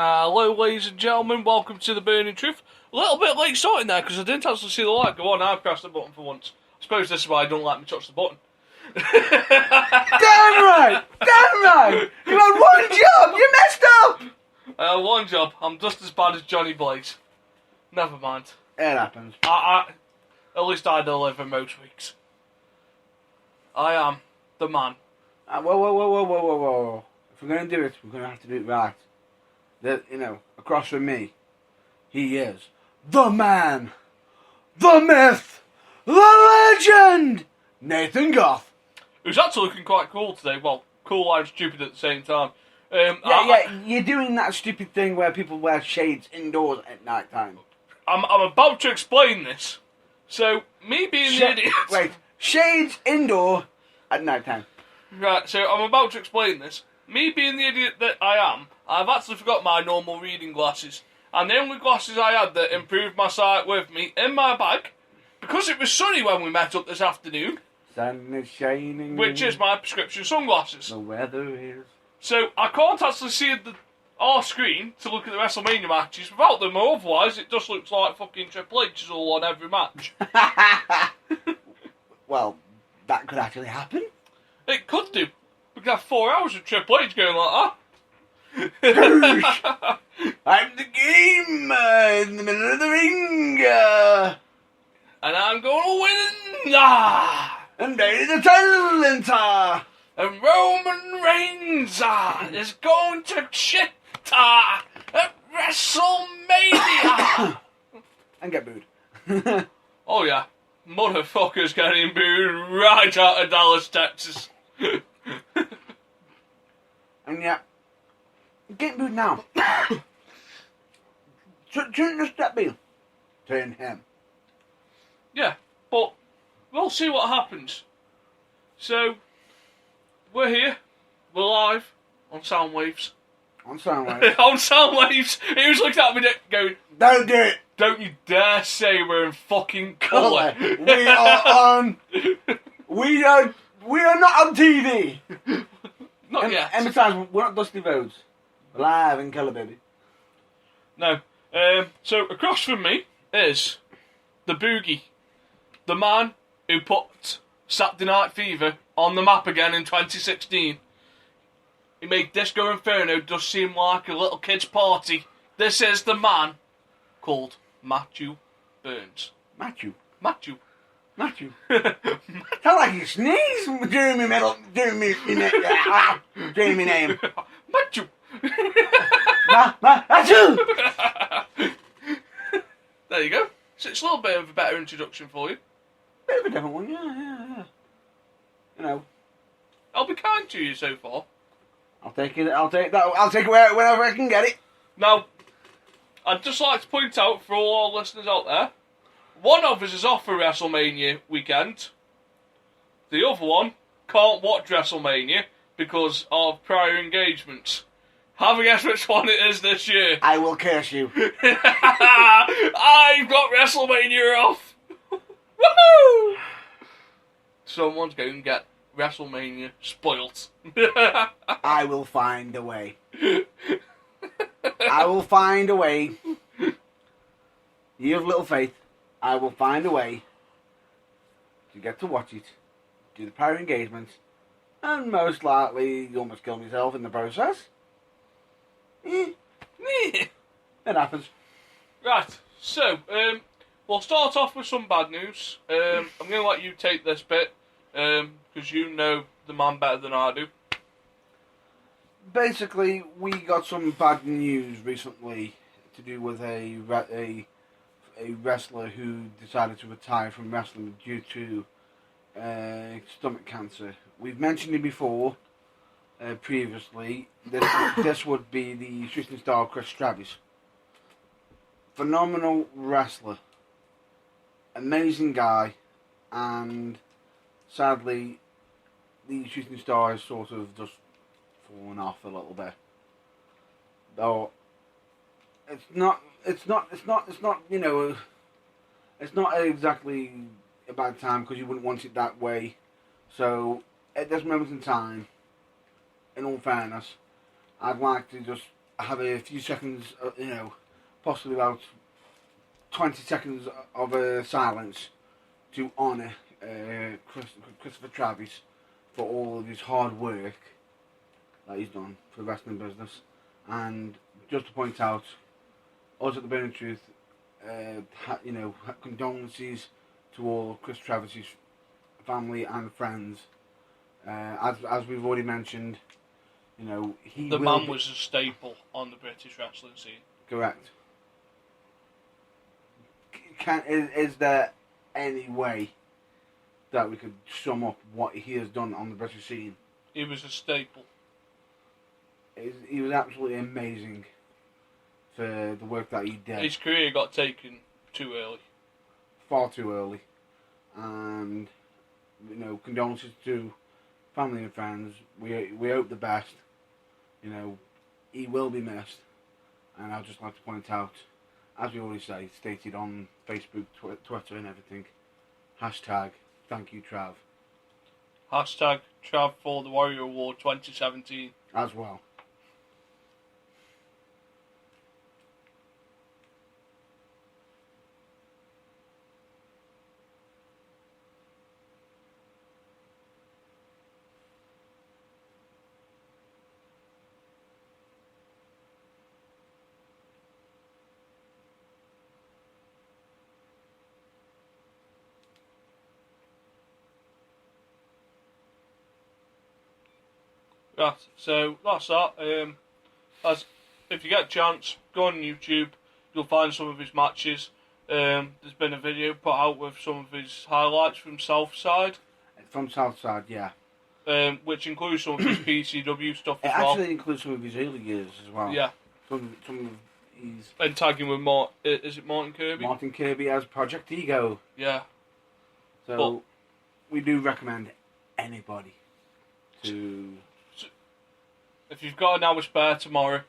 Hello, ladies and gentlemen. Welcome to the Burning Truth. A little bit late starting there because I didn't actually see the light go on. I pressed the button for once. I suppose this is why I don't let me touch the button. Damn right! Damn right! You had one job! You messed up! One job. I'm just as bad as Johnny Blaze. Never mind. It happens. At least I deliver most weeks. I am the man. Whoa. If we're going to do it, we're going to have to do it right. Across from me, he is the man, the myth, the legend, Nathan Goff. Who's actually looking quite cool today. Well, cool and stupid at the same time. You're doing that stupid thing where people wear shades indoors at night time. I'm about to explain this. So, me being the idiot... Wait, shades indoor at night time. Right, so I'm about to explain this. Me being the idiot that I am, I've actually forgot my normal reading glasses. And the only glasses I had that improved my sight with me in my bag, because it was sunny when we met up this afternoon. Sun is shining. Which is my prescription sunglasses. The weather is... So, I can't actually see our screen to look at the WrestleMania matches without them, or otherwise it just looks like fucking Triple H is all on every match. Well, that could actually happen. It could do. We could have 4 hours of Triple H going like that. I'm the game in the middle of the ring. And I'm going to win. And there is the talent. And Roman Reigns is going to shit at WrestleMania. And get booed. Oh yeah. Motherfuckers getting booed right out of Dallas, Texas. And yeah, get booed now. Shouldn't just that be? Turn him. Yeah, but we'll see what happens. So, we're here. We're live on Soundwaves. On Soundwaves. On Soundwaves. He was looking at me going, "Don't do it. Don't you dare say we're in fucking colour." We are on... We are not on TV. Not yet. Besides, we're not Dusty Rhodes. We're live in colour, baby. No. So, across from me is the Boogie. The man who put Saturday Night Fever on the map again in 2016. He made Disco Inferno just seem like a little kid's party. This is the man called Matthew Burns. Matthew. Matthew. Sound like you sneeze during me name. Matthew. Matthew. There you go. So it's a little bit of a better introduction for you. Bit of a different one, yeah. You know. I'll be kind to you so far. I'll take it wherever I can get it. Now, I'd just like to point out for all our listeners out there, one of us is off for WrestleMania weekend. The other one can't watch WrestleMania because of prior engagements. Have a guess which one it is this year. I will curse you. I've got WrestleMania off. Woohoo! Someone's going to get WrestleMania spoilt. I will find a way. I will find a way. You have little faith. I will find a way to get to watch it, do the prior engagements, and most likely you almost kill myself in the process. It happens. Right, so, we'll start off with some bad news. I'm going to let you take this bit, because you know the man better than I do. Basically, we got some bad news recently to do with a wrestler who decided to retire from wrestling due to stomach cancer. We've mentioned it before, previously. This would be the shooting star Chris Travis. Phenomenal wrestler. Amazing guy. And sadly, the shooting star has sort of just fallen off a little bit. Though, it's not, you know, it's not exactly a bad time because you wouldn't want it that way. So, at this moment in time, in all fairness, I'd like to just have a few seconds, possibly about 20 seconds of silence to honour Christopher Travis for all of his hard work that he's done for the wrestling business. And just to point out, us at the Burning Truth, condolences to all Chris Travis's family and friends. As we've already mentioned, the man was a staple on the British wrestling scene. Correct. Is there any way that we could sum up what he has done on the British scene? He was a staple. He was absolutely amazing for the work that he did. His career got taken too early. Far too early. And, condolences to family and friends. We hope the best. He will be missed. And I'd just like to point out, as we already say, stated on Facebook, Twitter and everything, hashtag thank you Trav. Hashtag Trav for the Warrior Award 2017. As well. Right, so that's that. If you get a chance, go on YouTube. You'll find some of his matches. There's been a video put out with some of his highlights from Southside. From Southside, yeah. Which includes some of his PCW stuff it as well. It actually includes some of his early years as well. Yeah. Some of his... And tagging with is it Martin Kirby? Martin Kirby as Project Ego. Yeah. So, we do recommend anybody to... If you've got an hour spare tomorrow,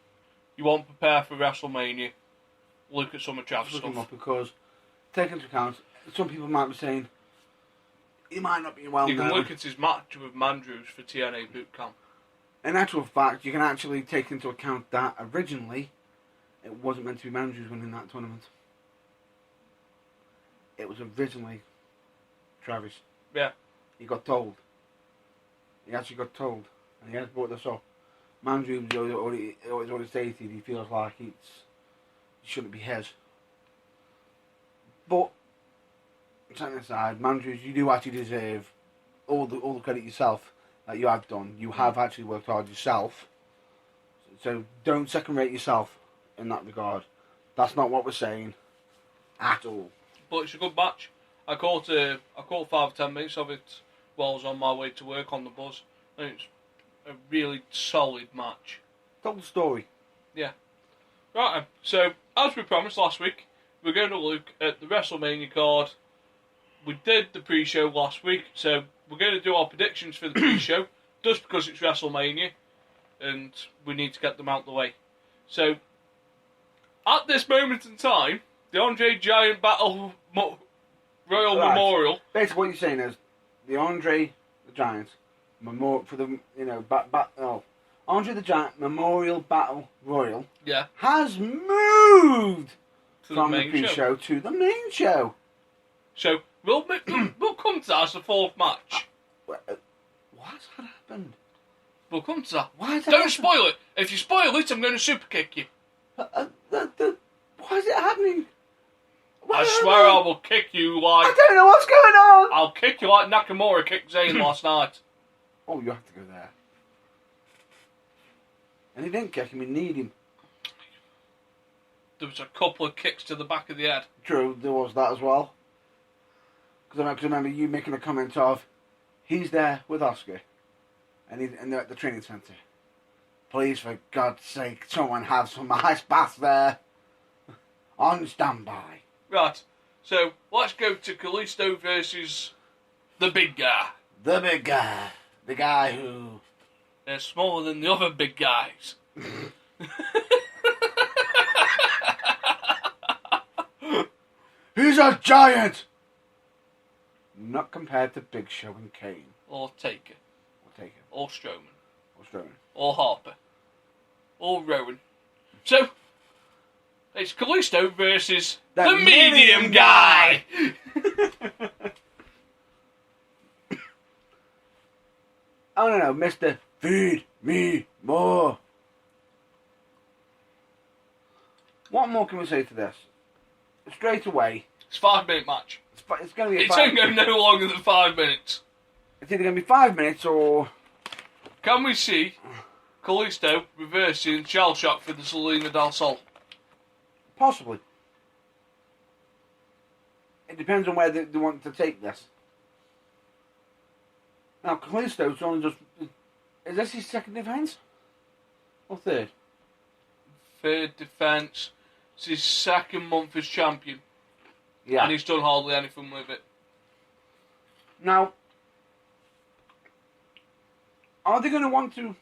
you won't prepare for WrestleMania, look at some of Trav's stuff. Look him up, because, take into account, some people might be saying, he might not be well known. You can look at his match with Mandrews for TNA Boot Camp. In actual fact, you can actually take into account that originally, it wasn't meant to be Mandrews winning that tournament. It was originally Travis. Yeah. He got told. He actually got told. And he has brought this up. Mandrews already stated he feels like it shouldn't be his. But, setting aside, Mandrews, you do actually deserve all the credit yourself that you have done. You have actually worked hard yourself. So don't second rate yourself in that regard. That's not what we're saying at all. But it's a good match. I caught 5 or 10 minutes of it while I was on my way to work on the bus. And it's a really solid match. Tell the story. Yeah. Right, so as we promised last week, we're going to look at the WrestleMania card. We did the pre-show last week, so we're going to do our predictions for the pre-show, just because it's WrestleMania, and we need to get them out of the way. So, at this moment in time, the Andre Giant Battle Royal Memorial. Basically, what you're saying is the Andre the Giant Memorial for the Andre the Giant Memorial Battle Royal. Yeah. Has moved from the pre-show show to the main show. So we'll come to that as the 4th match. What's that happened? We'll come to that. Why is that Don't happening? spoil it. If you spoil it, I'm going to super kick you. Why is it happening? I swear I will kick you like... I don't know what's going on! I'll kick you like Nakamura kicked Zayn last night. Oh, you have to go there. And he didn't kick him, he kneed him. There was a couple of kicks to the back of the head. True, there was that as well. Because I remember you making a comment of, he's there with Oscar. And he's at the training centre. Please, for God's sake, someone have some ice baths there. On standby. Right, so let's go to Kalisto versus the big guy. The big guy. The guy who... They're smaller than the other big guys. He's a giant! Not compared to Big Show and Kane. Or Taker. Or Taker. Or Strowman. Or Strowman. Or Harper. Or Rowan. So, it's Kalisto versus The the medium medium guy. Oh no, Mr. Feed Me More. What more can we say to this? Straight away, It's a 5-minute match. it's going to be a It's going to go no longer than 5 minutes. It's either going to be 5 minutes or Can we see Kalisto reversing Shell Shock for the Salina del Sol? possibly. It depends on where they want to take this. Now, Kalisto's only just... Is this his second defence? Or third? Third defence. It's his second month as champion. Yeah. And he's done hardly anything with it. Now, are they going to want to...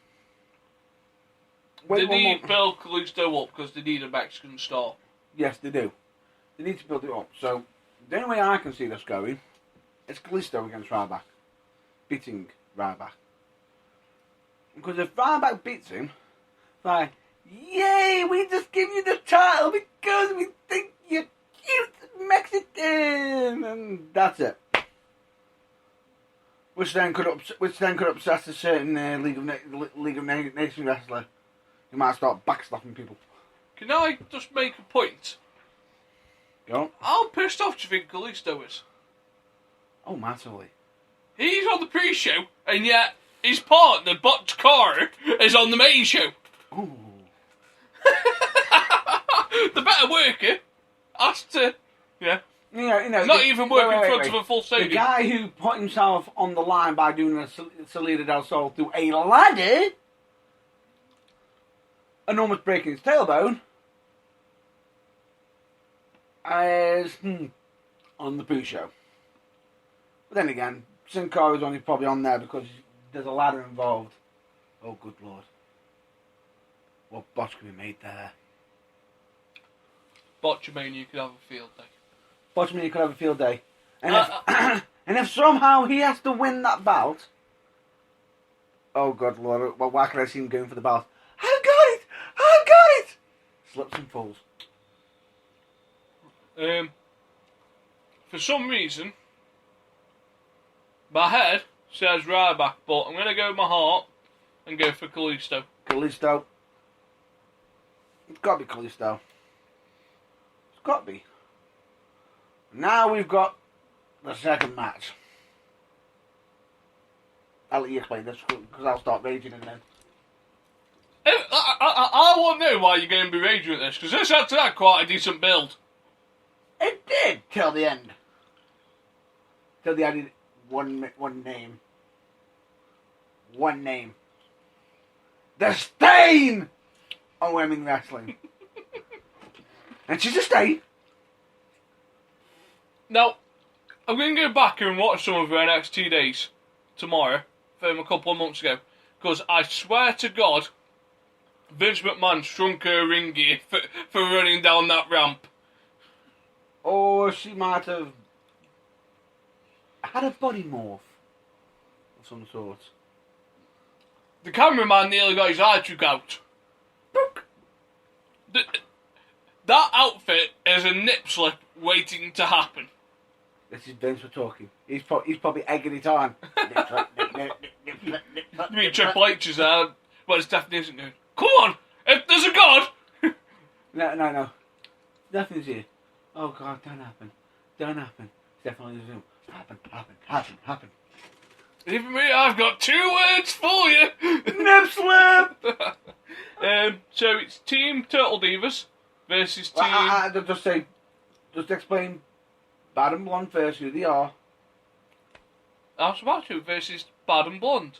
They one need more- Bill Kalisto up because they need a Mexican star. Yes, they do. They need to build it up. So, the only way I can see this going is Kalisto against Ryback. Beating Ryback. Because if Ryback beats him, like, yay, we just give you the title because we think you're cute Mexican, and that's it. Which then could upset a certain League of Nations wrestler. You might start backslapping people. Can I just make a point? Go on. How pissed off do you think Kalisto is? Oh, massively. He's on the pre-show, and yet his partner, Butch Carter, is on the main show. Ooh. The better worker has to, You know, not even work in front of a full The stadium. guy who put himself on the line by doing a Salida del Sol through a ladder and almost breaking his tailbone is on the poo show. But then again, Sin Cara is only probably on there because there's a ladder involved. Oh, good lord. What botch can be made there? Botchamania could have a field day. Botchamania could have a field day. And if, and if somehow he has to win that bout, oh good lord, well, why can I see him going for the belt? I've got it! I've got it! Slips and falls. For some reason, my head says Ryback, but I'm going to go with my heart and go for Kalisto. Kalisto. It's got to be Kalisto. It's got to be. Now we've got the second match. I'll let you explain this because I'll start raging and then. I won't know why you're going to be raging at this, because this actually had quite a decent build. It did till the end. Till they added one name. One name. The Stain on women wrestling. And she's a Stain. Now, I'm going to go back and watch some of her NXT days tomorrow from a couple of months ago, because I swear to God, Vince McMahon shrunk her ring gear for running down that ramp. Or she might have had a body morph of some sort. The cameraman nearly got his eye took out. That outfit is a nip slip waiting to happen. This is Vince we're talking. He's probably egging it on. You mean Triple H is there? Well, it's definitely isn't good. Come on! If there's a God! No. Nothing's here. Oh God, don't happen. It's definitely Zoom. Happen. Even me, I've got 2 words for you! Nip slip! So it's Team Turtle Divas versus Team... Just explain Bad and Blonde first, who they are. I was about to, versus Bad and Blonde,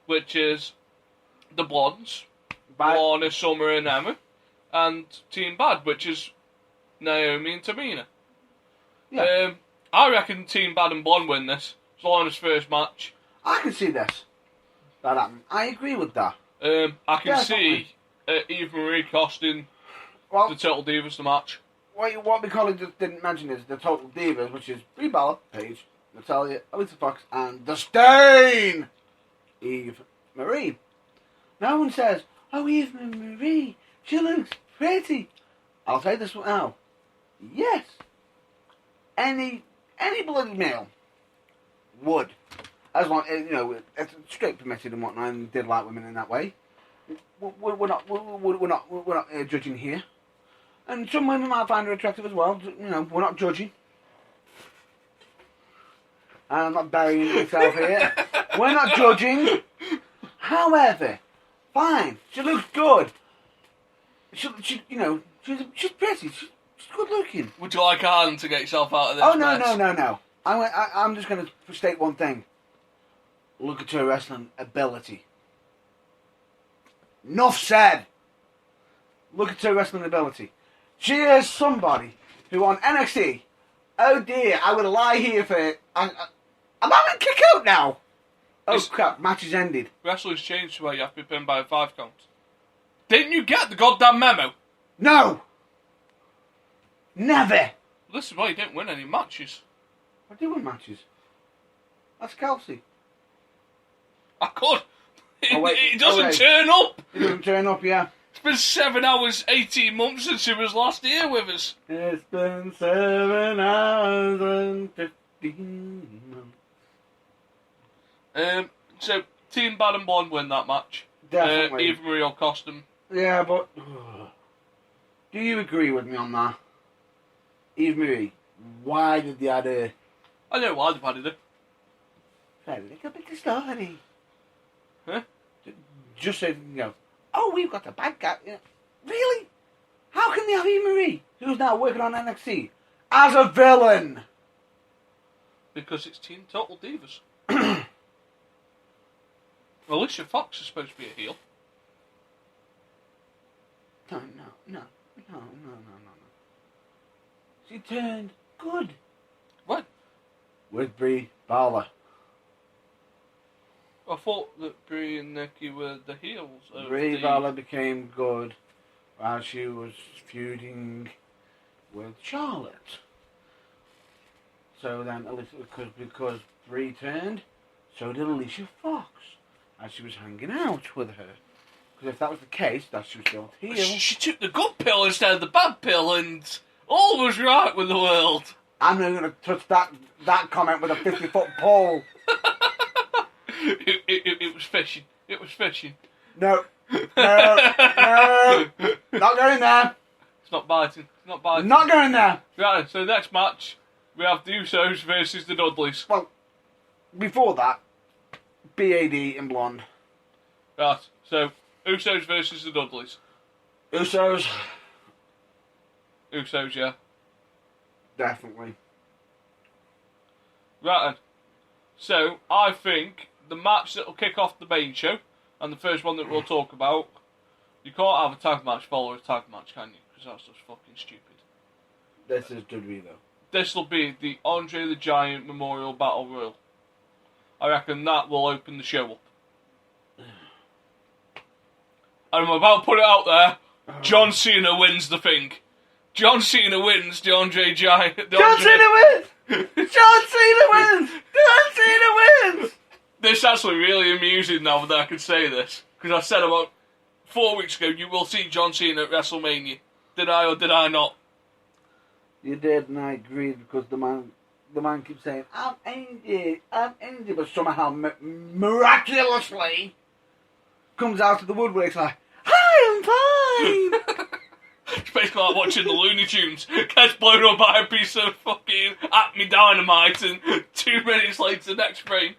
which is the Blondes, Lorna, Summer and Emma, and Team Bad, which is Naomi and Tamina. Yeah. I reckon Team Bad and Blonde win this. It's Lorna's first match. I can see this. That happen. I agree with that. I can Definitely. see Eva Marie costing Well, the Turtle Divas the match. what we call it just didn't mention is the Total Divas, which is Brie Bella, Paige, Natalia, Alyssa Fox, and The Stain, Eve Marie. No one says, oh, Eve Marie, she looks pretty. I'll say this one now. Yes. Any bloody male would. As long, it's straight permitted and whatnot, and did like women in that way. We're not judging here. And some women might find her attractive as well. We're not judging. And I'm not burying myself here. We're not judging. However, fine. She looks good. She's pretty. She's good looking. Would you like a hand to get yourself out of this? Oh no, mess? no. I'm just going to state one thing. Look at her wrestling ability. Enough said. Look at her wrestling ability. She is somebody who on NXT. Oh dear, I would lie here for it. I'm having kick out now. Oh crap, match is ended. Wrestling's changed to where you have to be pinned by a 5 count. Didn't you get the goddamn memo? No. Never. This is why you didn't win any matches. I do win matches. That's Kelsey. I could. wait. It doesn't wait. turn up. He doesn't turn up, yeah. It's been 7 hours, 18 months since he was last here with us. It's been 7 hours and 15 months. So, Team Bad and Blonde win that match. Definitely. Eva Marie cost them. Yeah, but do you agree with me on that? Eve Marie, why did they add her? I know why they've added it. A little bit of story. Huh? Just so you can go, oh, we've got a bad guy. Really? How can they have Eve Marie, who's now working on NXT, as a villain? Because it's Team Total Divas. Alicia Fox is supposed to be a heel. No. She turned good. What? With Brie Bala. I thought that Brie and Nikki were the heels. Brie Bala became good while she was feuding with Charlotte. So then, because Brie turned, so did Alicia Fox, as she was hanging out with her. Because if that was the case, that she was still heel. She took the good pill instead of the bad pill, and all was right with the world. I'm not going to touch that comment with a 50-foot pole. It was fishing. It was fishing. No. Not going there. It's not biting. It's not biting. Not going there. Right, so next match, we have the Usos versus the Dudleys. Well, before that, BAD in blonde. Right, so Usos versus the Dudleys. Usos. Usos, yeah. Definitely. Right then. So, I think the match that will kick off the main show, and the first one that we'll talk about, you can't have a tag match follow a tag match, can you? Because that's just fucking stupid. This is WWE though. This will be the Andre the Giant Memorial Battle Royal. I reckon that will open the show up. And I'm about to put it out there, John Cena wins the thing. John Cena wins the Andre Giant... John Cena wins! John Cena wins! John Cena wins! This is actually really amusing now that I can say this. Because I said about 4 weeks ago, you will see John Cena at WrestleMania. Did I or did I not? You did, and I agreed, because the man keeps saying, I'm Andy, but somehow miraculously comes out of the woodwork like, hi, I'm fine! It's basically like watching the Looney Tunes. Gets blown up by a piece of fucking Acme Dynamite, and 2 minutes later, next frame.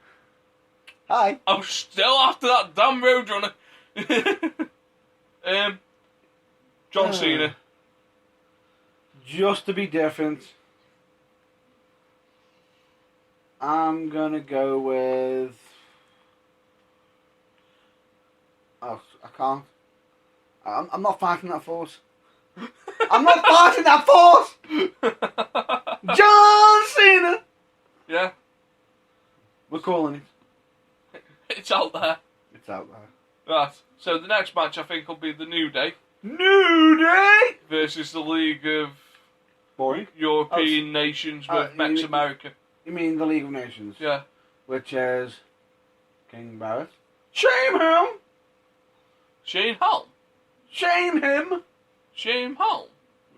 Hi. I'm still after that damn Roadrunner. John Cena. Just to be different, I'm gonna go with... Oh, I can't. I'm not fighting that force. I'm not fighting that force! John Cena! Yeah, We're calling it. it's out there. It's out there. Right, so the next match I think will be the New Day New Day! versus the League of Boring. European Nations with Mex you- America. You mean the League of Nations? Yeah. Which is King Barrett. Shame him! Shane Helm. Shame him! Shane Helm?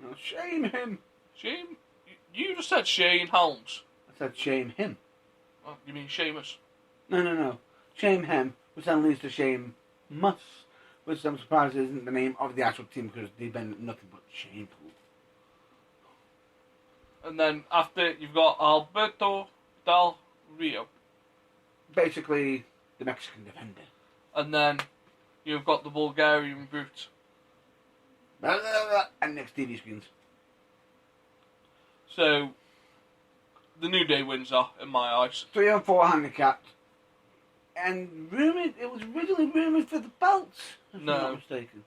No, shame him. Shane? You just said Shane Helms. I said shame him. Oh, you mean Seamus? No. Shame him, which then leads to shame Mus, which I'm surprised isn't the name of the actual team because they've been nothing but shameful. And then after you've got Alberto Del Rio. Basically, the Mexican defender. And then you've got the Bulgarian Brute. And next TV screens. So, the New Day wins are, in my eyes. 3 and 4 handicapped. And it was originally rumoured for the belts, if I'm not mistaken.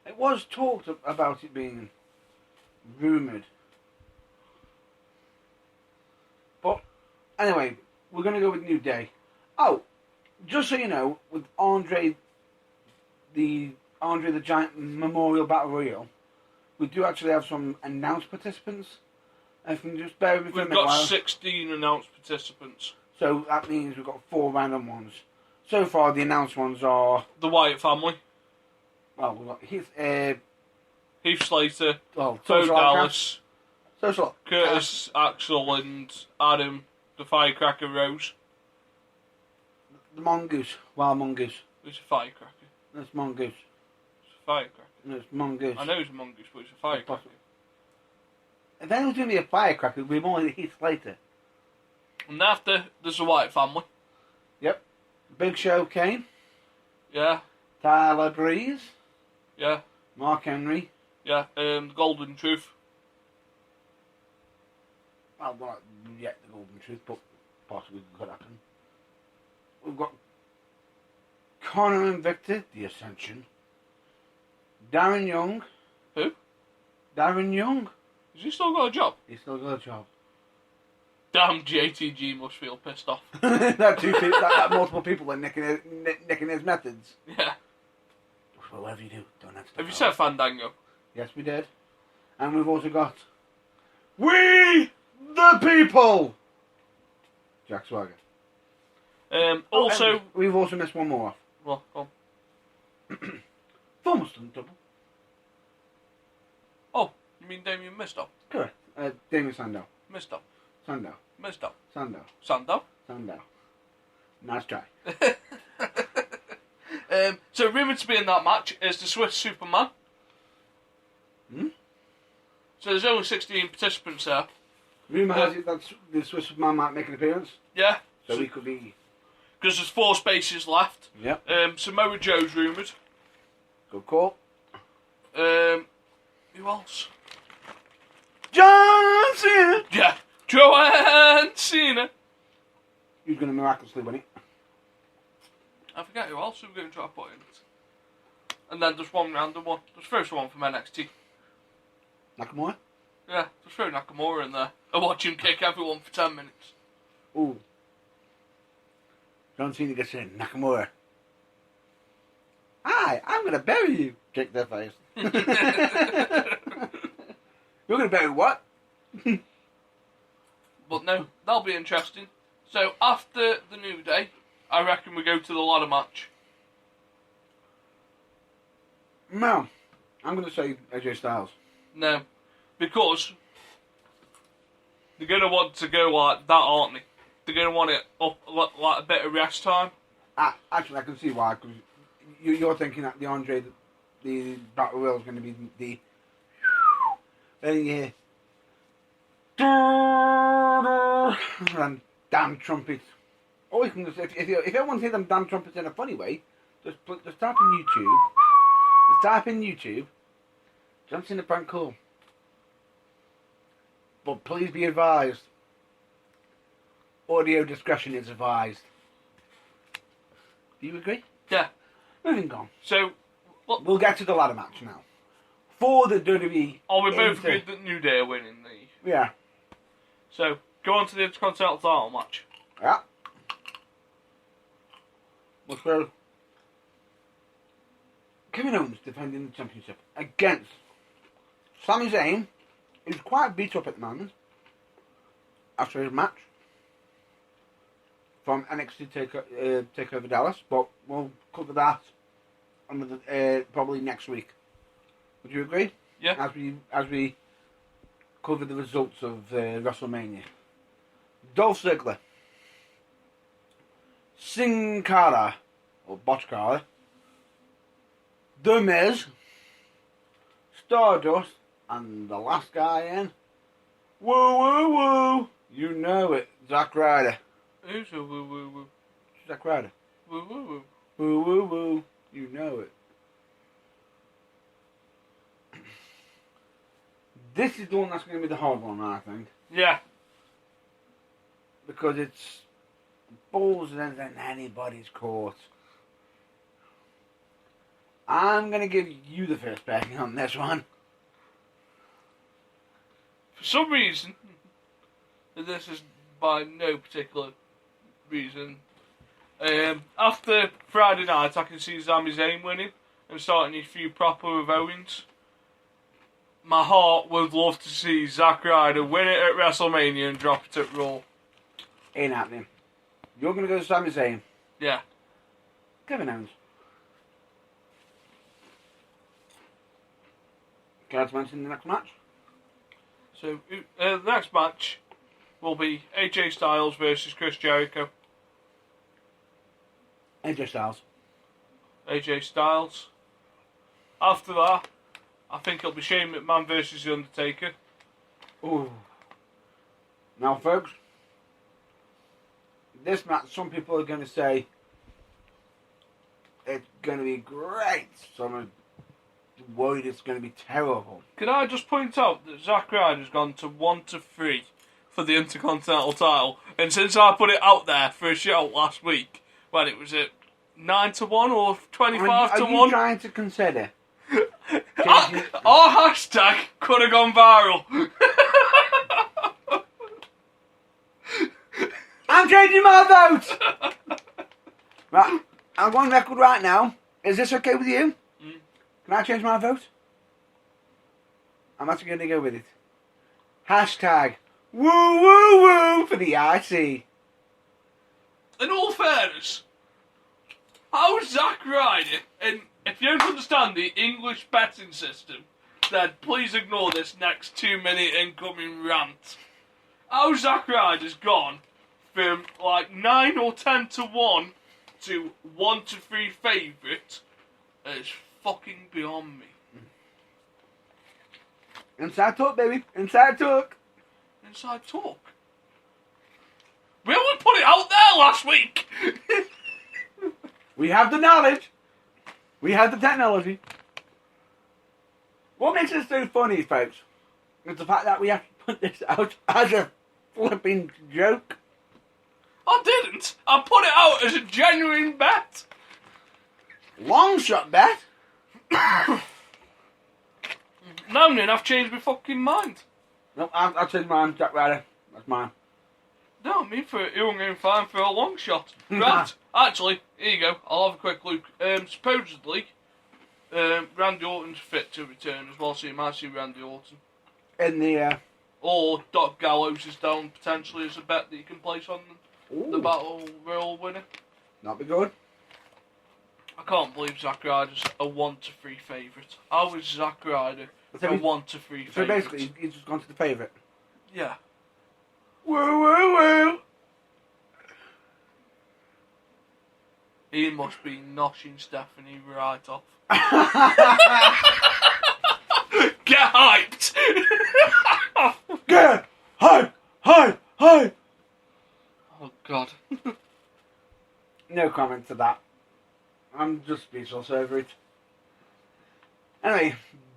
It was talked about it being rumoured. But, anyway, we're going to go with New Day. Oh, just so you know, with Andre the Giant Memorial Battle Royal, we do actually have some announced participants. If you can just bear with me for a minute. We've got 16 announced participants. So that means we've got 4 random ones. So far, the announced ones are... The Wyatt family. Well, we've got Heath Slater. Bo Dallas. Social Curtis Axel and Adam, the Firecracker Rose. The Mongoose. Wild Mongoose. It's a firecracker. That's Mongoose. It's a firecracker. No, it's Mongoose. I know it's a mongoose, but it's a firecracker. If anyone's going to be a firecracker, it would be more like Heath Slater. And after, there's the Wyatt family. Yep. Big Show Kane. Yeah. Tyler Breeze. Yeah. Mark Henry. Yeah. Golden Truth. Well, not yet the Golden Truth, but possibly could happen. We've got Connor and Victor, the Ascension. Darren Young. Who? Darren Young. Has he still got a job? He's still got a job. Damn, JTG must feel pissed off. that multiple people are nicking his methods. Yeah. Well, whatever you do, don't answer. Have you said Fandango? Yes, we did. And we've also got We the People. Jack Swagger. Also, we've also missed one more off. well, Former stunt double. oh, you mean Damien Misto? Correct. Damien Sandow. Misto. Sandow. Misto. Sandow. Sandow. Sandow. Nice try. So rumoured to be in that match is the Swiss Superman. So there's only 16 participants there. Rumour has it that the Swiss man might make an appearance. Yeah. So he could be... Because there's 4 spaces left. Yep. Samoa Joe's rumoured. Good call. Who else? John Cena! Yeah. Joanne Cena. Who's going to miraculously win it? I forget who else we're going to try to put in it. And then just one random one. Just throw someone from NXT. Nakamura? Yeah, just throw Nakamura in there. And watch him kick everyone for 10 minutes. Ooh. John Cena gets in. Nakamura. Hi, I'm going to bury you. Kick their face. You're going to bury what? But no, that'll be interesting. So after the New Day, I reckon we go to the ladder match. No. I'm going to say AJ Styles. No, because they're going to want to go like that, aren't they? They're going to want it up like a bit of rest time. Actually, I can see why. Because you're thinking that the Andre, the Battle Royale is going to be the... Then you hear... And damn trumpets. Or you can just... If everyone hears them damn trumpets in a funny way, just type in YouTube. Just type in YouTube. John Cena prank call. But please be advised. Audio discretion is advised. Do you agree? Yeah. Moving on. So, We'll get to the ladder match now. For the WWE... are we both agreed that New Day are winning the... Yeah. So, go on to the Intercontinental title match. Yeah. Let's go. Kevin Owens defending the championship against Sami Zayn, who's quite beat up at the moment after his match from NXT Takeover Dallas, but we'll cover that probably next week. Would you agree? Yeah. As we cover the results of WrestleMania. Dolph Ziggler, Sin Cara, or Botch Cara, The Miz, Stardust, and the last guy in. Woo woo woo! You know it, Zack Ryder. Who's a woo woo woo? Zack Ryder. Woo woo woo. Woo woo woo! You know it. This is the one that's going to be the hard one, I think. Yeah. Because it's balls in anybody's court. I'm going to give you the first pecking on this one. For some reason, and this is by no particular reason, after Friday night I can see Sami Zayn winning and starting a few proper with Owens. My heart would love to see Zack Ryder win it at WrestleMania and drop it at Raw. Ain't happening. You're going to go to Sami Zayn. Yeah. Kevin Owens. Can I mention the next match? So, the next match will be AJ Styles versus Chris Jericho. AJ Styles. AJ Styles. After that, I think it'll be Shane McMahon versus The Undertaker. Ooh. Now, folks, this match, some people are going to say it's going to be great. Some are worried it's going to be terrible. Can I just point out that Zack Ryder's gone to 1-3 for the Intercontinental title, and since I put it out there for a show last week, when it was at 9-1 or 25-1, are you trying to consider? Our hashtag could have gone viral. I'm changing my vote! Right, I'm on record right now. Is this okay with you? Can I change my vote? I'm actually going to go with it. Hashtag woo woo woo for the IC. In all fairness, how is Zack Ryder, and if you don't understand the English betting system, then please ignore this next 2-minute incoming rant. How Zack Ryder's gone from like 9 or 10-1 to 1-3 favourite is fucking beyond me. Inside talk, baby. Inside talk. Inside talk. We only put it out there last week. We have the knowledge. We have the technology. What makes it so funny, folks, is the fact that we have to put this out as a flipping joke. I didn't. I put it out as a genuine bet. Long shot bet. Now then, I've changed my fucking mind. No, I've changed mine, Zack Ryder. That's mine. No, I mean for it won't go fine for a long shot. Right, actually, here you go. I'll have a quick look. Supposedly, Randy Orton's fit to return as well, so you might see Randy Orton. In the Or Doc Gallows is down potentially as a bet that you can place on ooh, the Battle Royal winner. not be good. I can't believe Zack Ryder's a 1-3 favourite. How is Zack Ryder a 1-3 favourite? So basically, he's just gone to the favourite. Yeah. Woo woo woo. He must be noshing Stephanie right off. Get hyped! Get hype, hype, hype. Oh God. No comment to that. I'm just speechless over it. Anyway,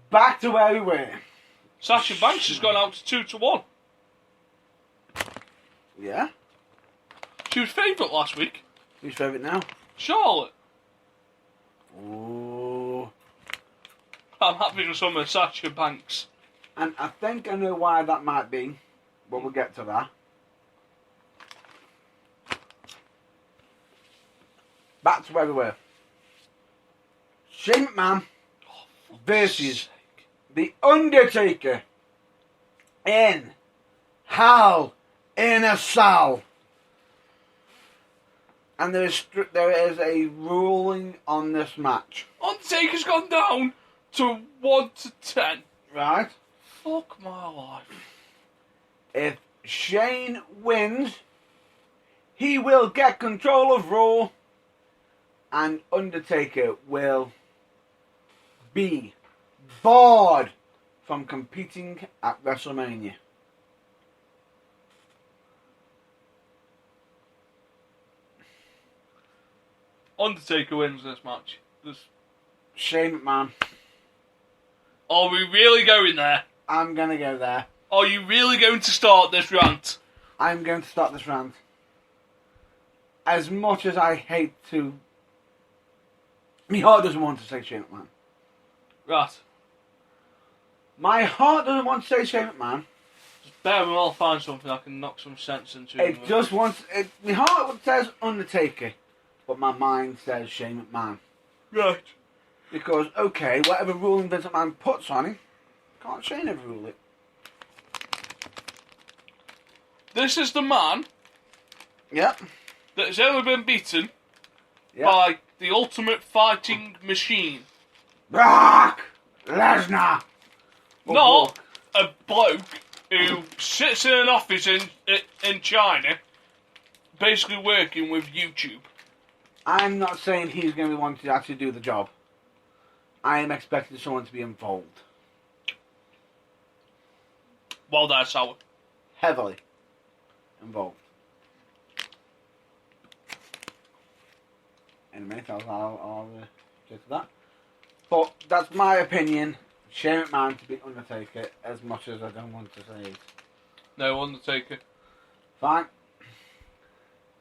back to where we were. Sasha Banks has gone out to 2-1. Yeah? She was favourite last week. Who's favourite now? Charlotte. Ooh. I'm happy with some of Sasha Banks. And I think I know why that might be, but we'll get to that. Back to where we were. Shane McMahon versus The Undertaker in Hell in a Cell. And there is a ruling on this match. Undertaker's gone down to 1-10. Right. Fuck my life. If Shane wins, he will get control of Raw, and Undertaker will be barred from competing at WrestleMania. Undertaker wins this match. Shane McMahon. Are we really going there? I'm going to go there. Are you really going to start this rant? I'm going to start this rant. As much as I hate to... My heart doesn't want to say Shane McMahon. Right. My heart doesn't want to say Shane McMahon. Just bear with me, I'll find something I can knock some sense into. It just wants... my heart says Undertaker, but my mind says Shane McMahon. Right. Because, okay, whatever ruling Vince McMahon puts on him, can't Shane overrule it. This is the man Yep. that has ever been beaten Yep. by the ultimate fighting machine. Brock Lesnar. Not a bloke who sits in an office in China, basically working with YouTube. I'm not saying he's going to be one to actually do the job. I am expecting someone to be involved. Well, that's how. Heavily involved. In a minute, I'll get to that. But that's my opinion. Shane McMahon to beat Undertaker, as much as I don't want to say it. No, Undertaker. Fine.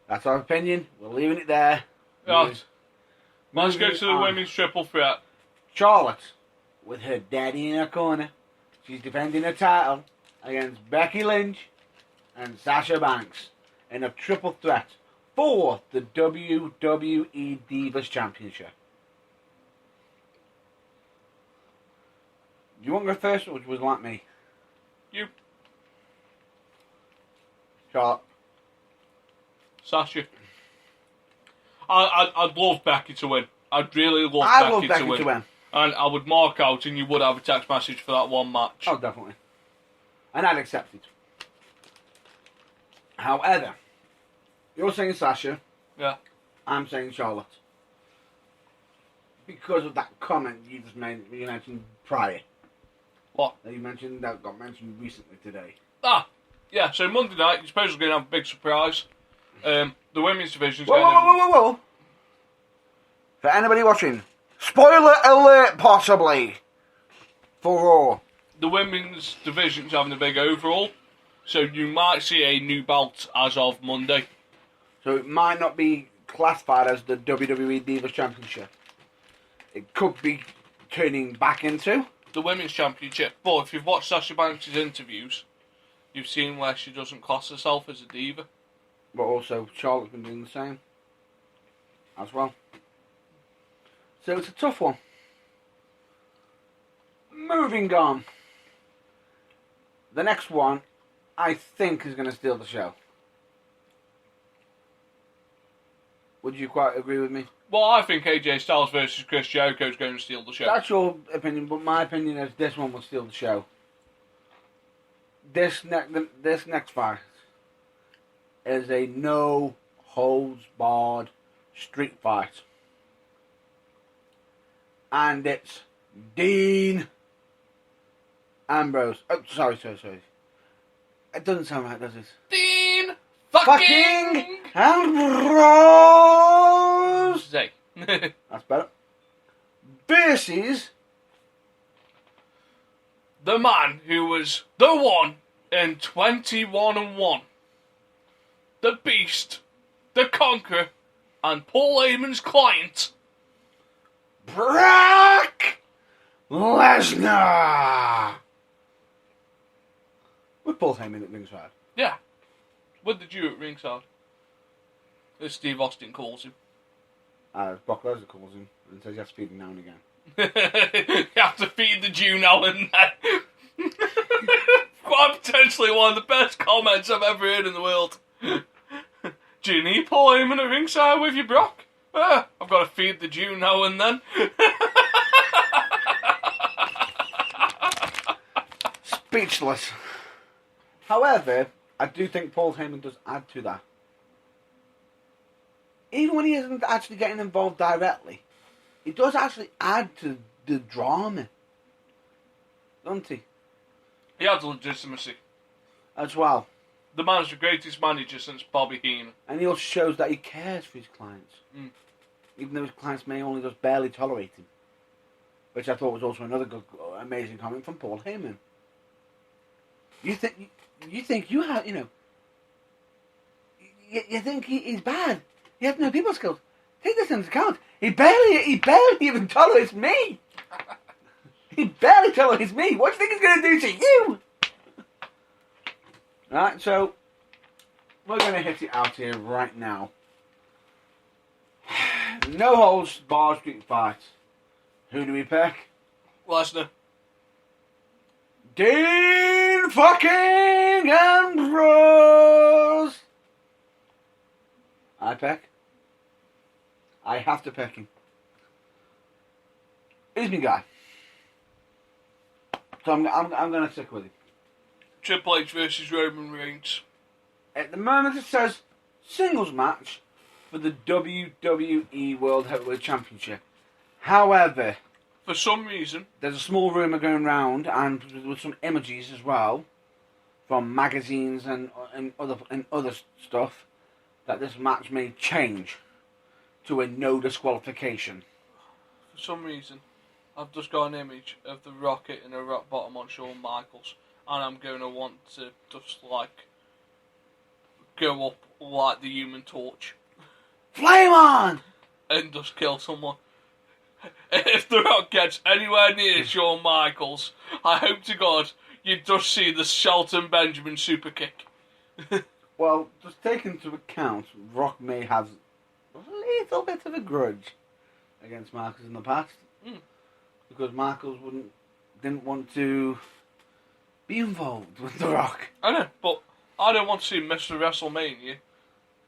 That's our opinion. We're leaving it there. Right. Let's go to the on. women's triple threat. Charlotte, with her daddy in her corner, she's defending her title against Becky Lynch and Sasha Banks in a triple threat for the WWE Divas Championship. Do you want to go first, or would you like me? You. Charlotte. Sasha. I'd love Becky to win. I'd really love Becky to win. And I would mark out and you would have a text message for that one match. Oh, definitely. And I'd accept it. However, you're saying Sasha. Yeah. I'm saying Charlotte. Because of that comment you just mentioned prior. What? That got mentioned recently today. Yeah, so Monday night, you're supposedly going to have a big surprise. The women's division's Whoa. For anybody watching, spoiler alert possibly for Raw. The women's division's having a big overhaul, so you might see a new belt as of Monday. So it might not be classified as the WWE Divas Championship. It could be turning back into the women's championship. But if you've watched Sasha Banks' interviews, you've seen where she doesn't class herself as a diva. But also Charlotte's been doing the same as well. So it's a tough one. Moving on. The next one, I think, is going to steal the show. Would you quite agree with me? Well, I think AJ Styles versus Chris Jericho is going to steal the show. That's your opinion, but my opinion is this one will steal the show. This next fight is a no-holds-barred street fight. And it's Dean Ambrose. Oh, sorry. It doesn't sound right, does it? Dean fucking Ambrose! Zay. That's better. Versus the man who was the one in 21-1. The Beast, the Conqueror, and Paul Heyman's client, Brock Lesnar! With Paul Heyman at ringside. Yeah. With the Jew at ringside. As Steve Austin calls him. Brock Lesnar calls him and says you have to feed him now and again. You have to feed the Jew now and then. Quite potentially one of the best comments I've ever heard in the world. Do you need Paul Heyman at ringside with you, Brock? I've got to feed the Jew now and then. speechless. However, I do think Paul Heyman does add to that. Even when he isn't actually getting involved directly, he does actually add to the drama. Doesn't he? He adds legitimacy. As well. The man's the greatest manager since Bobby Heenan. And he also shows that he cares for his clients. Mm. Even though his clients may only just barely tolerate him. Which I thought was also another good, amazing comment from Paul Heyman. You think you have, you think he's bad. He has no people skills. Take this into account. He barely even tolerates me. He barely tolerates me. What do you think he's going to do to you? Right, so we're going to hit it out here right now. No holds barred street fight. Who do we pick? Lesnar. Dean fucking Ambrose. I pick. I have to pick him. He's my guy. So I'm going to stick with him. Triple H versus Roman Reigns. At the moment it says singles match for the WWE World Heavyweight Championship. However, for some reason, there's a small rumour going round, and with some images as well, from magazines and other stuff, that this match may change to a no disqualification. For some reason, I've just got an image of the Rock hitting a rock bottom on Shawn Michaels, and I'm going to want to just go up like the Human Torch. Flame on! And just kill someone. If the Rock gets anywhere near Shawn Michaels, I hope to God you just see the Shelton Benjamin super kick. Well, just take into account, Rock may have a little bit of a grudge against Michaels in the past. Because Michaels didn't want to be involved with The Rock. I know, but I don't want to see Mr. WrestleMania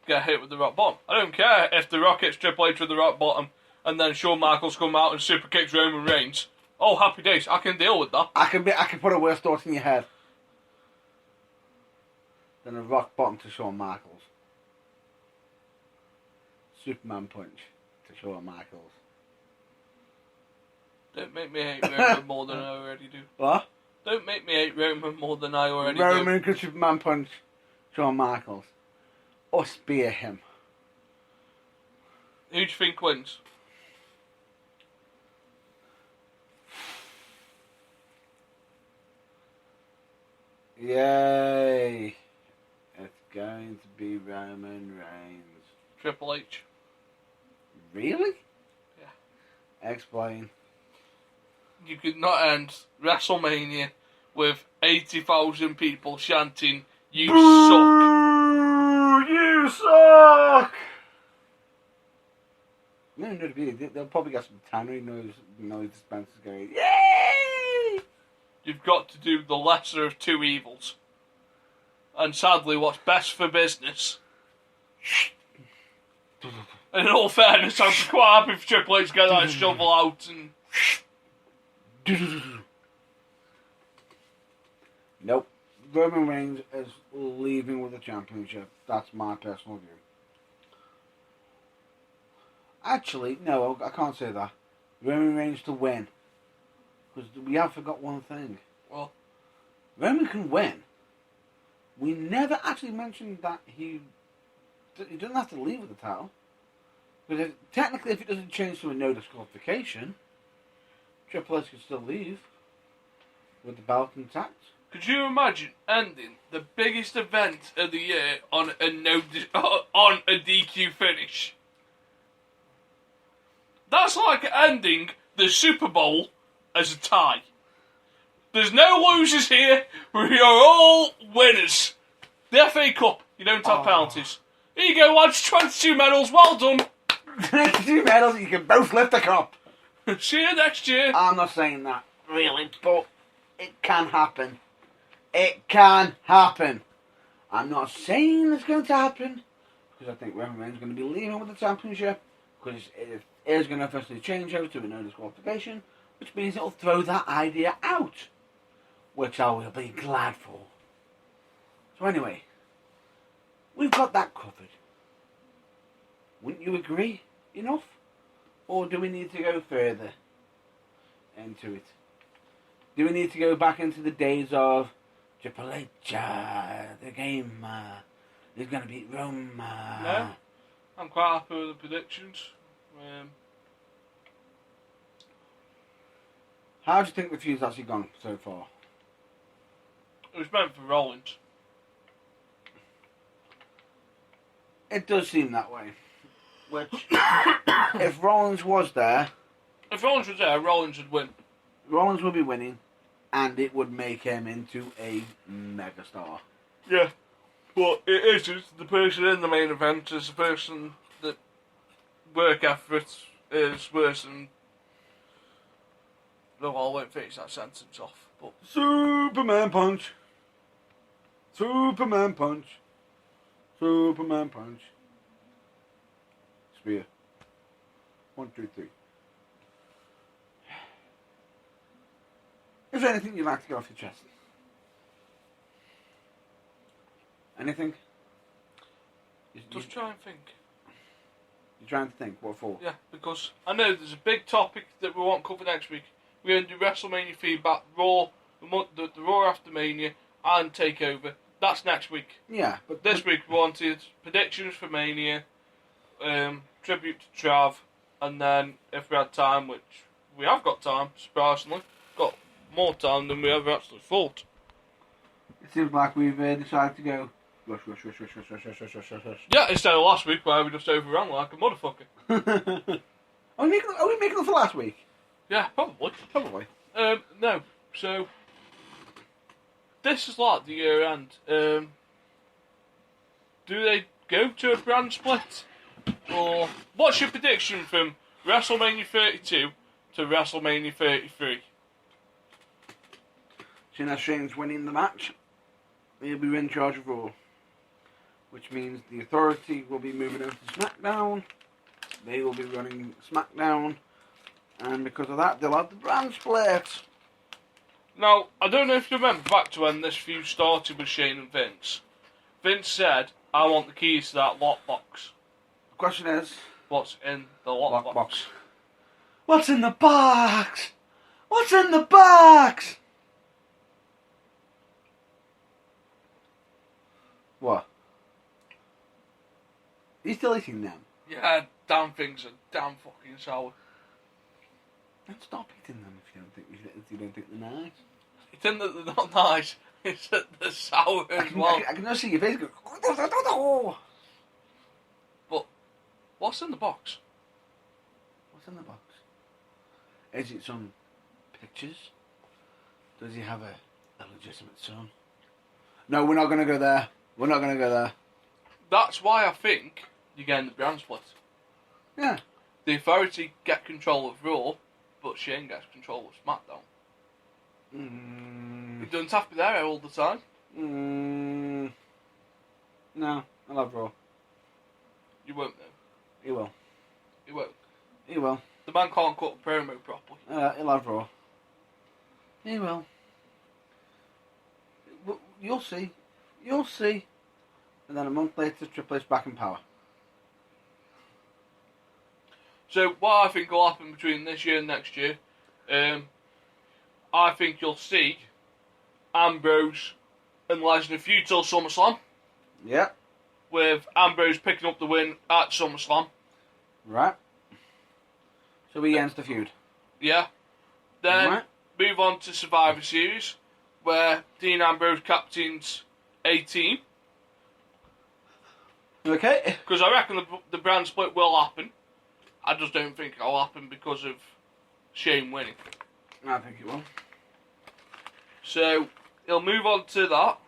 get hit with the rock bottom. I don't care if The Rock hits Triple H with the rock bottom and then Shawn Michaels come out and super kicks Roman Reigns. Oh, happy days. I can deal with that. I can put a worse thought in your head than a rock bottom to Shawn Michaels. Superman punch to Shawn Michaels. Don't make me hate Roman more than I already do. What? Don't make me hate Roman more than I already do. Roman could Superman punch Shawn Michaels. Or spear him. Who do you think wins? Yay! It's going to be Roman Reigns. Triple H. Really? Yeah. Explain. You could not end WrestleMania with 80,000 people chanting, "You suck." You suck! No, really. They'll probably get some tannery noise dispensers going, yay! You've got to do the lesser of two evils. And sadly, what's best for business. And in all fairness, I'm quite happy for Triple H to get that shovel out and... Nope. Roman Reigns is leaving with the championship. That's my personal view. Actually, no, I can't say that. Roman Reigns to win. Because we have forgot one thing. Well, Roman can win. We never actually mentioned that he doesn't have to leave with the title. Because technically, if it doesn't change to a no disqualification, Triple H can still leave with the belt intact. could you imagine ending the biggest event of the year on a on a DQ finish? That's like ending the Super Bowl as a tie. There's no losers here. We are all winners. The FA Cup, you don't have penalties. Here you go, lads. 22 medals. Well done. 22 medals, you can both lift the cup. See you next year. I'm not saying that, really, but it can happen. It can happen. I'm not saying it's going to happen, because I think Roman Reigns is going to be leaving with the championship, because it is going to officially change over to a no disqualification, which means it'll throw that idea out. which I will be glad for. So anyway, we've got that covered. Wouldn't you agree? Enough? Or do we need to go further into it? Do we need to go back into the days of Triple H, the game is going to beat Rome? No, I'm quite happy with the predictions. How do you think the feud's actually gone so far? It was meant for Rollins. It does seem that way. Which, if Rollins was there, If Rollins was there, Rollins would win. Rollins would be winning, and it would make him into a megastar. Yeah, but it isn't. The person in the main event is the person that work effort is worse than. No, I won't finish that sentence off. But Superman punch. Superman punch. Superman punch. Spear. 1, 2, 3. Is there anything you'd like to get off your chest? Anything? just try and think. You're trying to think, what for? Yeah, because I know there's a big topic that we want covered next week. We're going to do WrestleMania feedback, Raw, the Raw after Mania, and Takeover. That's next week. Yeah, but This week we wanted predictions for Mania, tribute to Trav, and then if we had time, which we have got time, surprisingly, got more time than we ever actually thought. it seems like we've decided to go rush, rush, rush, rush, rush, rush, rush, rush, rush, rush, rush. Yeah, instead of last week where we just overran like a motherfucker. Are we making it for last week? Yeah, probably. Probably. No, so this is like the year end. Do they go to a brand split? Or what's your prediction from WrestleMania 32 to WrestleMania 33? Seeing as Shane's winning the match, he'll be in charge of Raw. Which means the Authority will be moving over to SmackDown. They will be running SmackDown. And because of that, they'll have the brand split. Now, I don't know if you remember back to when this feud started with Shane and Vince. Vince said, I want the keys to that lockbox. The question is, What's in the lockbox? what's in the box? What's in the box? What? Are you still eating them? Yeah, damn things are damn fucking sour. Then stop eating them if you don't think they're nice. It's in that they're not nice. It's that they're sour as well. I can just see your face go. But what's in the box? What's in the box? Is it some pictures? Does he have a legitimate son? No, we're not going to go there. We're not going to go there. That's why I think you're getting the brand split. Yeah. The Authority get control of Raw, but Shane gets control of SmackDown. He doesn't have to be there all the time. No, I love Raw. You won't know. He will. He won't. He will. The man can't cut a promo properly. He'll have Raw. He will. You'll see. You'll see. And then a month later, Triple H back in power. So what I think will happen between this year and next year, I think you'll see Ambrose and Lesnar feud till SummerSlam, Yeah. with Ambrose picking up the win at SummerSlam. Right. So he ends the feud. Yeah. Then Right. move on to Survivor Series, where Dean Ambrose captains a team. Okay. Because I reckon the brand split will happen. I just don't think it'll happen because of Shane winning. I think it will. So he'll move on to that,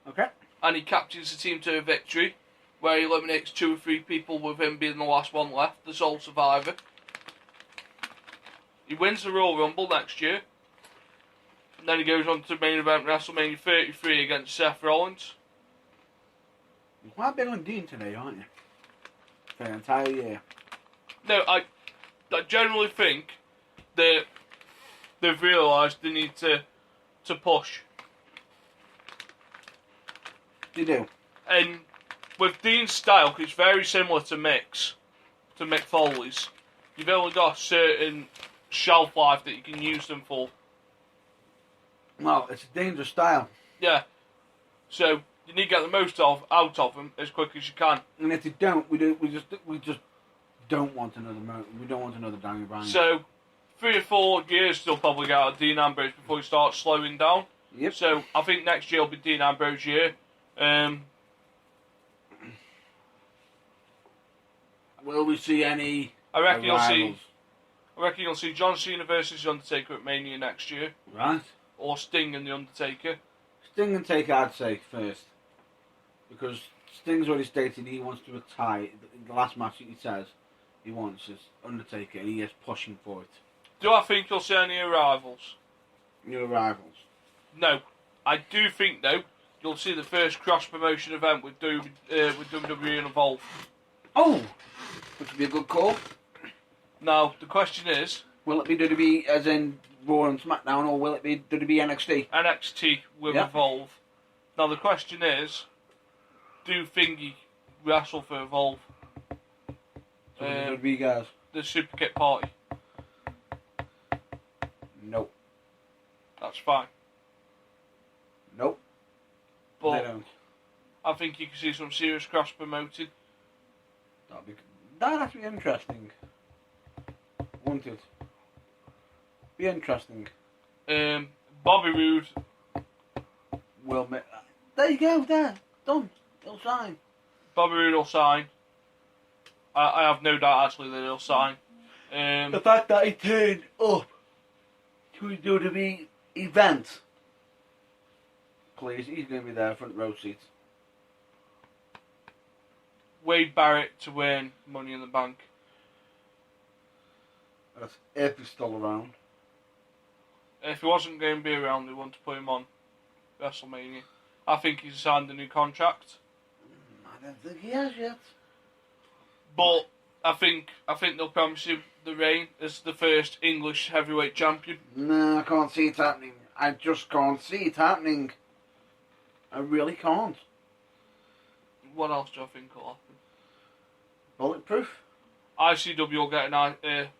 Okay. and he captains the team to a victory, where he eliminates 2 or 3 people with him being the last one left, the sole survivor. He wins the Royal Rumble next year. And then he goes on to main event WrestleMania 33 against Seth Rollins. You're quite big on Dean today, aren't you? For the entire year. No, I generally think that they've realised they need to to push. They do. And with Dean's style, 'cause it's very similar to Mick Foley's, you've only got a certain shelf life that you can use them for. Well, it's a dangerous style. Yeah. So you need to get the most out of them as quick as you can. And if they don't, we just don't want another. We don't want another Daniel Bryan. So 3 or 4 years they'll probably get out of Dean Ambrose before he starts slowing down. Yep. So I think next year will be Dean Ambrose year. Will we see any? I reckon arrivals? you'll see John Cena versus The Undertaker at Mania next year, Right. or Sting and The Undertaker. Sting and Taker, I'd say first, because Sting's already stated he wants to retire. The last match he says he wants is Undertaker, and he is pushing for it. Do I think you'll see any arrivals? New arrivals. No. I do think though you'll see the first cross promotion event with WWE and Evolve. Oh, which would be a good call. Now the question is, Will it be WWE as in Raw and SmackDown, or will it be WWE NXT? NXT with Yep. Evolve. Now the question is, do Thingy wrestle for Evolve? So the WWE guys. The Super Kick Party. Nope. That's fine. Nope. They But don't. I think you can see some serious cross promoting. That'd have to be interesting. Wouldn't it? Be interesting. Bobby Roode. Will make. There you go. There. Done. He'll sign. Bobby Roode will sign. I have no doubt actually that he'll sign. The fact that he turned up to a WWE event. Please, he's going to be there, front row seat. Wade Barrett to win Money in the Bank. That's if he's still around. If he wasn't going to be around, they want to put him on WrestleMania. I think he's signed a new contract. I don't think he has yet. But I think they'll promise him the reign as the first English heavyweight champion. No, I can't see it happening. I just can't see it happening. I really can't. What else do I think will happen? Bulletproof? ICW will get a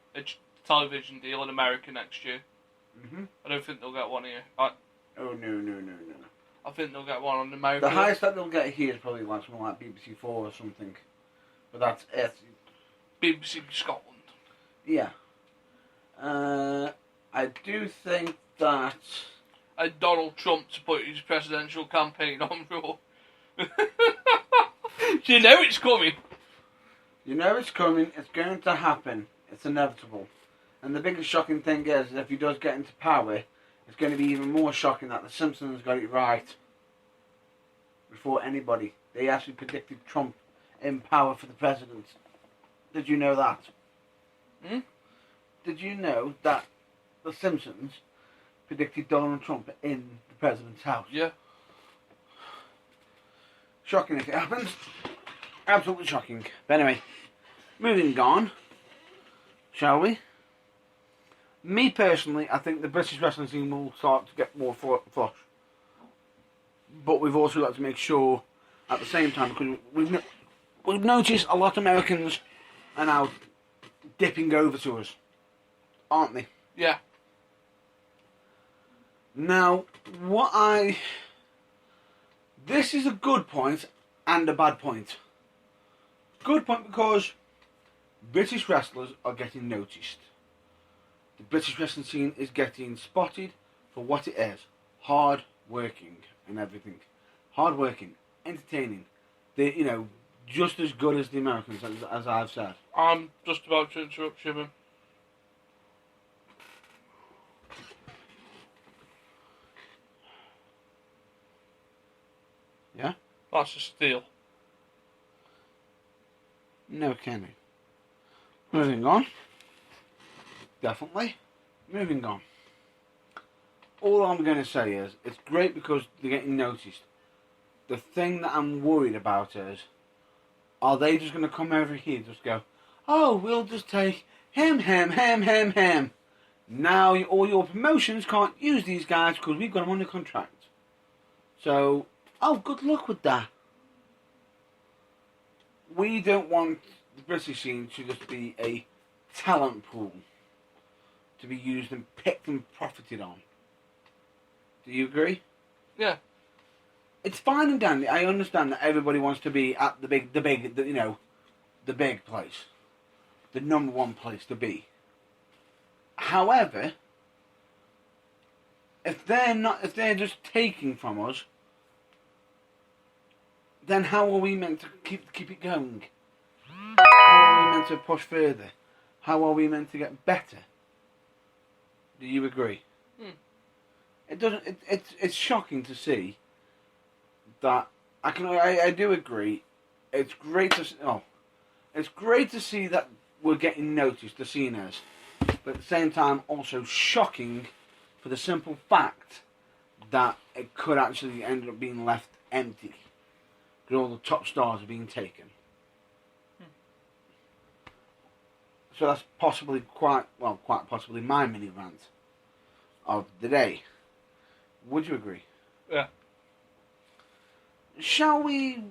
television deal in America next year. Mm-hmm. I don't think they'll get one here. Oh, no. I think they'll get one on America. The highest that they'll get here is probably like something like BBC 4 or something. But that's it. BBC Scotland. Yeah. I do think that... And Donald Trump to put his presidential campaign on Raw. You know it's coming. You know it's coming. It's going to happen. It's inevitable. And the biggest shocking thing is if he does get into power, it's going to be even more shocking that the Simpsons got it right. Before anybody. They actually predicted Trump in power for the president. Did you know that? Hmm? Did you know that the Simpsons predicted Donald Trump in the president's house? Yeah. Shocking if it happens. Absolutely shocking. But anyway, moving on, shall we? Me personally, I think the British wrestling scene will start to get more flush. But we've also got to make sure at the same time, because we've noticed a lot of Americans are now dipping over to us, aren't they? Yeah. Now, this is a good point and a bad point. Good point because British wrestlers are getting noticed. The British wrestling scene is getting spotted for what it is. Hard working and everything. Hard working, entertaining. They're, just as good as the Americans, as I've said. I'm just about to interrupt you. Yeah? That's a steal. No kidding. Moving on. Definitely. Moving on. All I'm going to say is, it's great because they're getting noticed. The thing that I'm worried about is, are they just going to come over here and just go, oh, we'll just take him. Now all your promotions can't use these guys because we've got them under contract. So, good luck with that. We don't want the British scene to just be a talent pool to be used and picked and profited on. Do you agree? Yeah. It's fine and dandy. I understand that everybody wants to be at the big place, the number one place to be. However, if they're just taking from us, then how are we meant to keep it going? How are we meant to push further? How are we meant to get better? Do you agree? It doesn't. It's shocking to see that. I do agree. It's great to see that we're getting noticed, the seen as, but at the same time also shocking for the simple fact that it could actually end up being left empty because all the top stars are being taken. So that's quite possibly my mini rant of the day. Would you agree? Yeah. Shall we?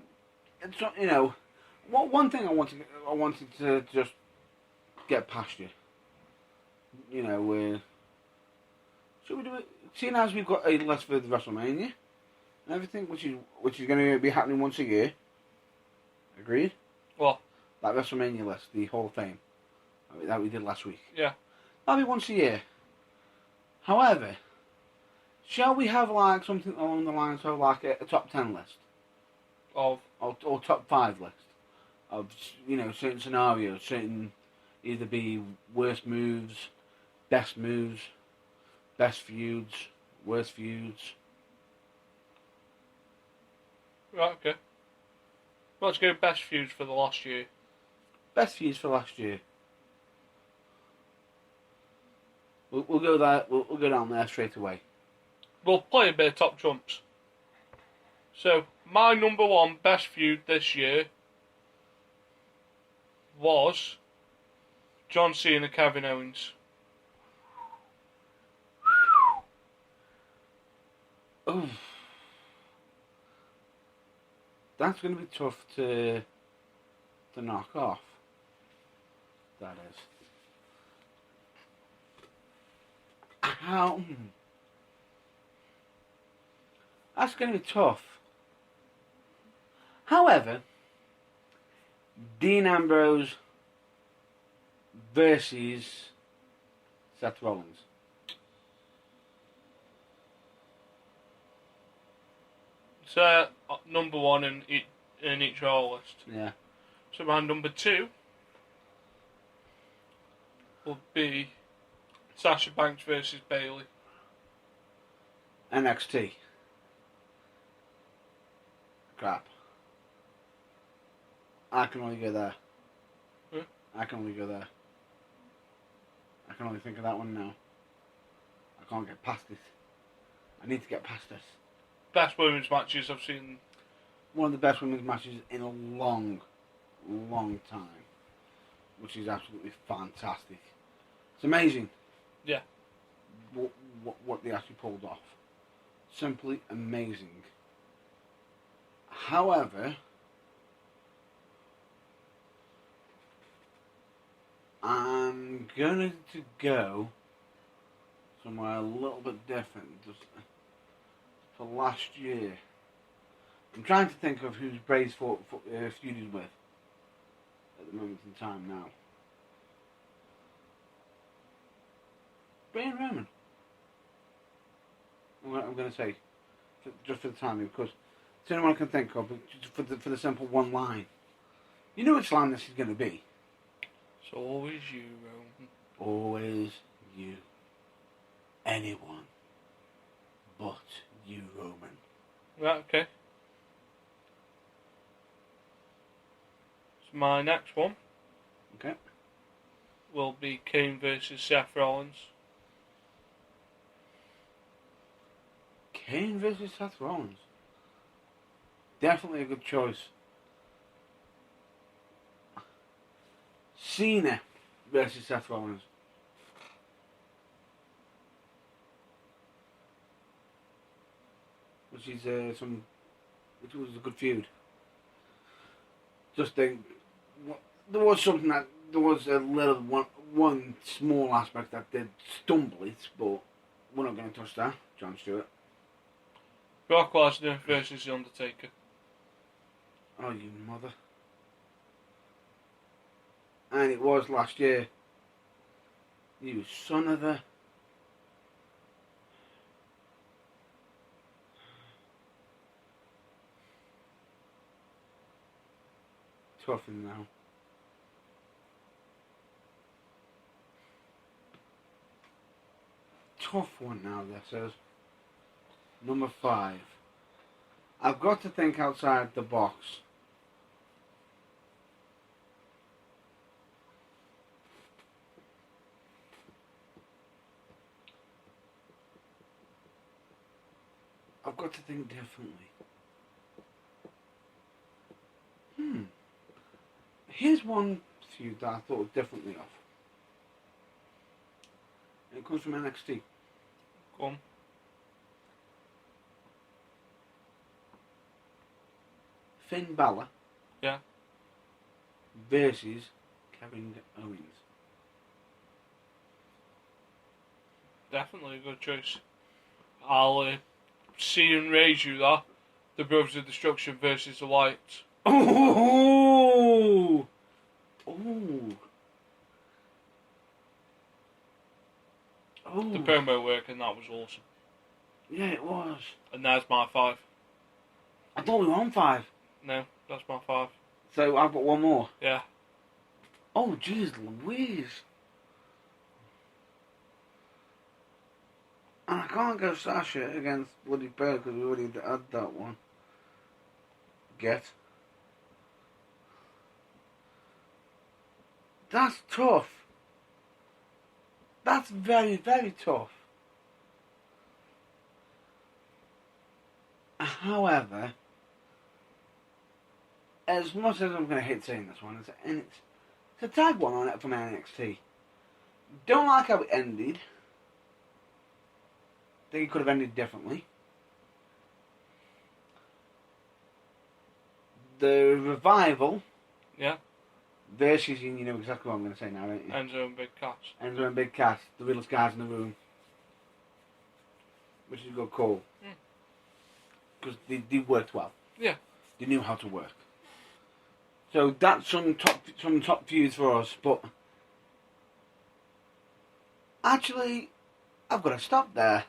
One thing I wanted to just get past you. Should we do it? Seeing as we've got a list for the WrestleMania and everything, which is going to be happening once a year. Agreed? What? That WrestleMania list, the Hall of Fame, that we did last week. Yeah. That'll be once a year. However, shall we have like something along the lines of like a top 10 list? Of? Or top 5 list of certain scenarios, either be worst moves, best feuds, worst feuds. Right, okay. Let's go best feuds for the last year. Best feuds for last year. We'll go there. We'll go down there straight away. We'll play a bit of top trumps. So, my number one best feud this year was John Cena, Kevin Owens. Oh, that's going to be tough to knock off. That is. How? That's going to be tough. However, Dean Ambrose versus Seth Rollins. So, number one in each Raw list. Yeah. So my number 2 will be Sasha Banks versus Bayley. NXT. Crap. I can only go there. Huh? I can only go there. I can only think of that one now. I can't get past it. I need to get past this. Best women's matches I've seen. One of the best women's matches in a long, long time. Which is absolutely fantastic. It's amazing. Yeah. What they actually pulled off. Simply amazing. However, I'm going to go somewhere a little bit different just for last year. I'm trying to think of who's Bray's feuded with at the moment in time now. Bray and Roman. I'm going to say, just for the timing, because it's the only one I can think of, for the simple one line. You know which line this is going to be. It's always you, Roman. Always you. Anyone but you, Roman. Right, okay. So my next one. Okay. Will be Kane versus Seth Rollins. Kane versus Seth Rollins. Definitely a good choice. Cena versus Seth Rollins. which is which was a good feud. Just think, there was something that there was a little one small aspect that did stumble it, but we're not going to touch that. Jon Stewart. Brock Lesnar versus The Undertaker. Oh, you mother! And it was last year. You son of a. Tough now. Tough one now, this is. Number 5. I've got to think outside the box. I've got to think differently. Here's one feud that I thought differently of. It comes from NXT. Go on. Finn Balor. Yeah. Versus Kevin Owens. Definitely a good choice. I'll see and raise you that. The Brothers of Destruction versus the Wyatts. Oh! Oh! Oh! The promo work and that was awesome. Yeah, it was. And there's my 5. I thought we were on 5. No, that's my 5. So I've got one more. Yeah. Oh, jeez Louise. And I can't go Sasha against Bloody Bear because we already had that one. That's tough. That's very, very tough. However, as much as I'm going to hate saying this one, it's a tag one on it from NXT. Don't like how it ended. Think it could have ended differently. The Revival. Yeah. Versus, you know exactly what I'm going to say now, don't you? Enzo and Big Cass. Enzo and Big Cass, the realest guys in the room. Which is a good call. Because they worked well. Yeah. They knew how to work. So that's some top views for us, but actually, I've got to stop there.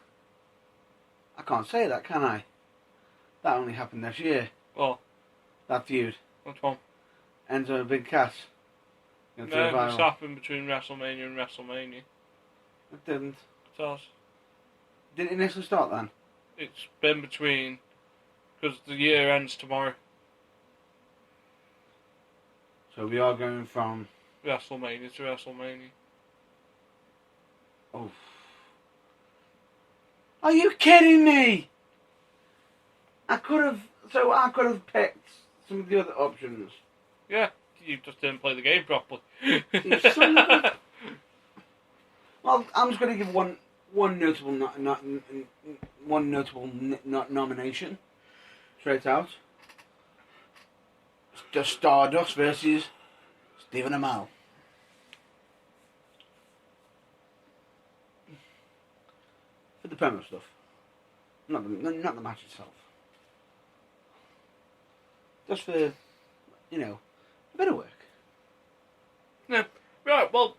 I can't say that, can I? That only happened this year. Well, that feud. which one? Enzo and Big Cass. No, it's happened between WrestleMania and WrestleMania. It didn't. It has. Did it initially start then? It's been between, because the year ends tomorrow. So we are going from WrestleMania to WrestleMania. Oh. Are you kidding me? I could have picked some of the other options. Yeah, you just didn't play the game properly. You son of a... Well, I'm just going to give one notable nomination straight out. The Stardust versus Stephen Amell. For the promo stuff, not the match itself. Just for, a bit of work. Yeah. Right, well,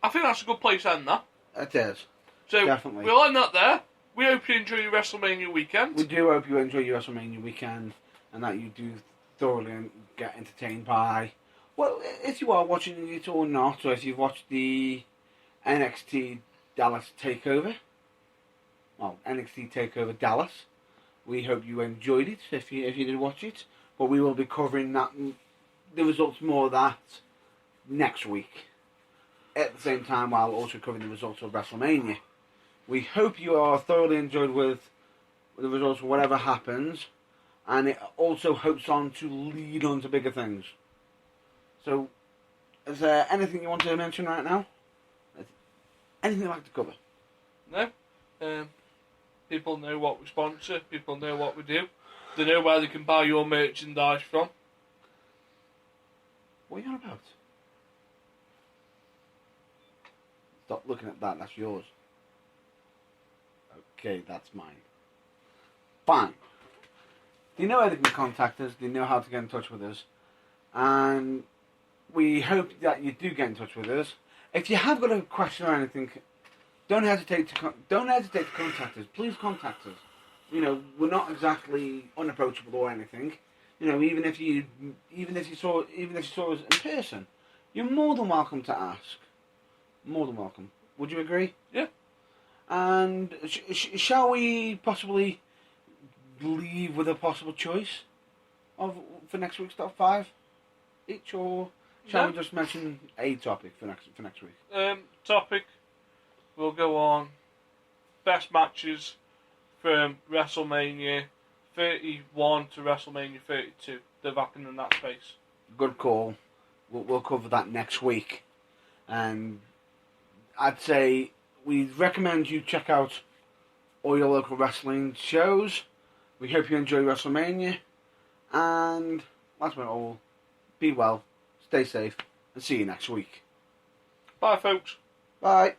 I think that's a good place to end that. It is. So, definitely. we'll end that there. We hope you enjoy your WrestleMania weekend. We do hope you enjoy your WrestleMania weekend and that you do thoroughly get entertained by, well, if you are watching it or not, or if you've watched the NXT Dallas Takeover, well, NXT Takeover Dallas, we hope you enjoyed it if you did watch it, but we will be covering the results more of that next week, at the same time while also covering the results of WrestleMania. We hope you are thoroughly enjoyed with the results of whatever happens, and it also hopes on to lead on to bigger things. So, is there anything you want to mention right now? Anything you'd like to cover? No. People know what we sponsor. People know what we do. They know where they can buy your merchandise from. What are you on about? Stop looking at that. That's yours. Okay, that's mine. Fine. They know how they can contact us. They know how to get in touch with us. And we hope that you do get in touch with us. If you have got a question or anything, don't hesitate to contact us. Please contact us. You know, we're not exactly unapproachable or anything. You know, even if you saw us in person, you're more than welcome to ask. More than welcome. Would you agree? Yeah. And shall we possibly leave with a possible choice for next week's top 5 each, or shall we just mention a topic for next week? Topic. We'll go on best matches from WrestleMania 31 to WrestleMania 32. They've happened in that space. Good call. We'll cover that next week. And I'd say we recommend you check out all your local wrestling shows. We hope you enjoy WrestleMania. And that's about all. Be well, stay safe, and see you next week. Bye, folks. Bye.